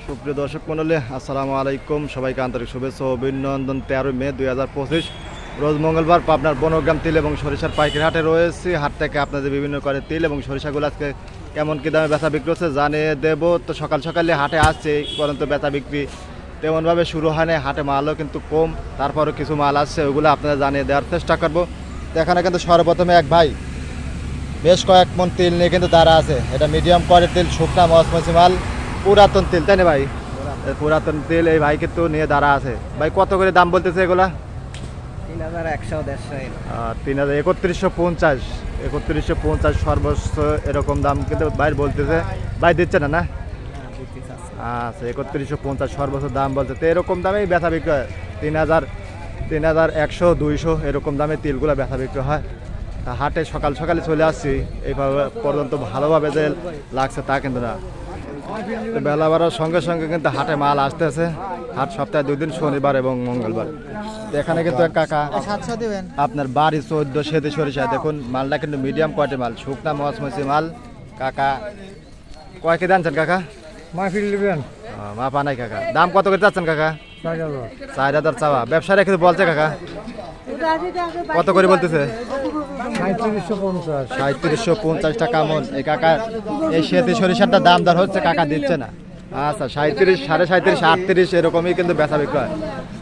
সুপ্রিয় দর্শক মণ্ডলী, আসসালামু আলাইকুম। সবাইকে আন্তরিক শুভেচ্ছা ও অভিনন্দন। 13 মে 2025 রোজ মঙ্গলবার পাবনার বনগ্রাম তিল এবং সরিষার পাইকারি হাটে রয়েছে। হাট থেকে আপনাদের বিভিন্ন করে তিল এবং সরিষাগুলো আজকে কেমন কী দামে বেচা বিক্রি হচ্ছে জানিয়ে দেবো। তো সকাল সকালে হাটে আসছে, পর্যন্ত বেচা বিক্রি তেমনভাবে শুরু হয় না। হাটে মালও কিন্তু কম, তারপরও কিছু মাল আসছে, ওগুলো আপনাদের জানিয়ে দেওয়ার চেষ্টা করবো। তো এখানে কিন্তু সর্বপ্রথমে এক ভাই বেশ কয়েক মন তিল নিয়ে কিন্তু দাঁড়া আছে। এটা মিডিয়াম কোয়ালিটির তিল, শুকনা মচমচি মাল, পুরাতন তিল, তাই না ভাই? পুরাতন তিল এই ভাই কিন্তু নিয়ে দাঁড়া আছে। ভাই কত করে দাম বলতেছে এগুলা? 3150 3150 সর্বোচ্চ এরকম দাম কিন্তু ভাই বলতেছে। ভাই দিচ্ছে না? না আচ্ছা, 3150 সর্বোচ্চ দাম বলছে। তো এরকম দামেই বেচা বিক্রি হয়। 3100 200 এরকম দামে তিলগুলো বেচা বিক্রি হয়। তা হাটে সকাল সকালে চলে আসছি, এইভাবে পর্যন্ত ভালোভাবে যে লাগছে তা কিন্তু না। বেলা বাড়ার সঙ্গে সঙ্গে কিন্তু হাটে মাল আসতেছে। হাট সপ্তাহে 2 দিন, শনিবার এবং মঙ্গলবার। এখানে কিন্তু এক কাকা আপনার বাড়ি 14 সেতে সরিষা, দেখুন মালটা কিন্তু মিডিয়াম কোয়ালিটির মাল, শুকনা মচমচি মাল। কাকা কয় কেজি আনছেন কাকা? মাপা নাই কাকা। দাম কত করে চাচ্ছেন কাকা? 4000 চাওয়া। ব্যবসা রেখে বলছে কাকা কত করে বলতেছে? 3750 টাকা মন। এই কাকা এই সেতি সরিষারটা দাম দর হচ্ছে, কাকা দিচ্ছে না। আচ্ছা, 37, 37.5, 38 এরকমই কিন্তু বেচা বিক্রি হয়।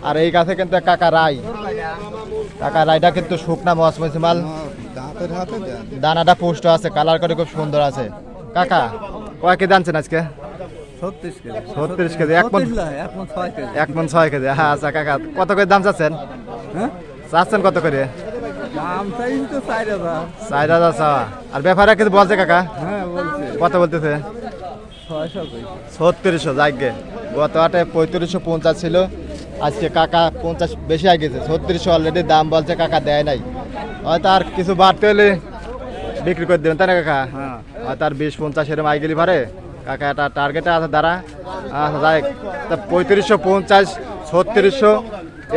আর এই গাছে কিন্তু কাকা রায়টা কিন্তু শুকনা মচমচি মাল, দানাটা পুষ্ট আছে, কালার করে খুব সুন্দর আছে। কাকা কয় কেজি আনছেন আজকে? 36 কেজি। 1 মন 6 কেজি। আচ্ছা কাকা কত করে দাম চাচ্ছেন? চাচ্ছেন কত করে? 4000 চাওয়া। আর ব্যাপারে কিছু বলছে কাকা? কত বলতেছে? 3600। যাইগে গত হাটে 3550 ছিল, আজকে কাকা 50 বেশি হয়ে গেছে। 3600 অলরেডি দাম বলছে, কাকা দেয় নাই। হয়তো আর কিছু বাড়তে হলে বিক্রি করে দেবেন, তাই না কাকা? হয়তো আর 20-50 এরকম আই গেলি পারে। কাকা একটা টার্গেটে আছে দাঁড়া। আচ্ছা যাই, তা 3550 3600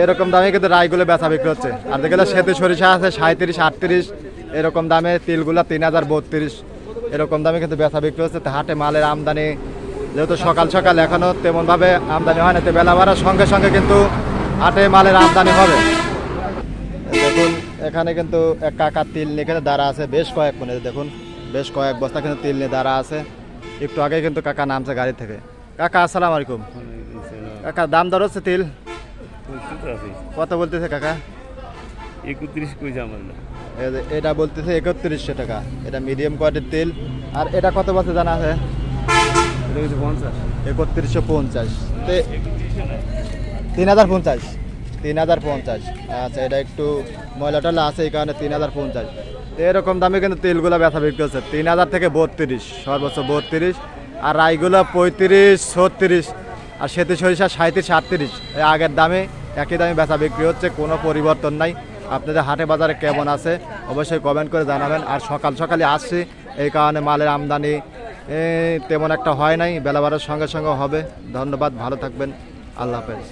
এরকম দামে কিন্তু রায়গুলো বেচা বিক্রি হচ্ছে। আর যেগুলো সেতু সরিষা আছে 37 38 এরকম দামে, তিলগুলা 3032 এরকম দামে কিন্তু বেচা বিক্রি হচ্ছে। হাটে মালের আমদানি যেহেতু সকাল সকাল এখনও তেমনভাবে আমদানি হয় না, তো বেলা বাড়ার সঙ্গে সঙ্গে কিন্তু হাটে মালের আমদানি হবে। দেখুন এখানে কিন্তু এক কাকা তিল নিয়ে কিন্তু দাঁড়া আছে, বেশ কয়েক মনে দেখুন বেশ কয়েক বস্তা কিন্তু তিল নিয়ে দাঁড়া আছে। একটু আগে কিন্তু কাকা নামছে গাড়ি থেকে। কাকা আসসালামু আলাইকুম। কাকা দাম দর হচ্ছে তিল কত বলতেছে কাকা? 31 এটা বলতেছে 3100 টাকা। এটা মিডিয়াম কোয়ালিটির তিল। আর এটা কত বলছে জানা আছে? 3150। 3050। আচ্ছা, এটা একটু ময়লাটা আছে, এই কারণে 3050। এরকম দামে কিন্তু তিলগুলো বেচা বিক্রি হচ্ছে। 3000 থেকে 32, সর্বোচ্চ 32। আর রাইগুলো 35 36, আর সেতু সরিষা 37 38 এই আগের দামে একই দামে বেচা বিক্রি হচ্ছে, কোনো পরিবর্তন নাই। আপনাদের হাটে বাজারে কেমন আছে অবশ্যই কমেন্ট করে জানাবেন। আর সকাল সকালে আসছি, এই কারণে মালের আমদানি তেমন একটা হয় নাই, বেলা বাড়ার সঙ্গে সঙ্গে হবে। ধন্যবাদ, ভালো থাকবেন, আল্লাহ হাফেজ।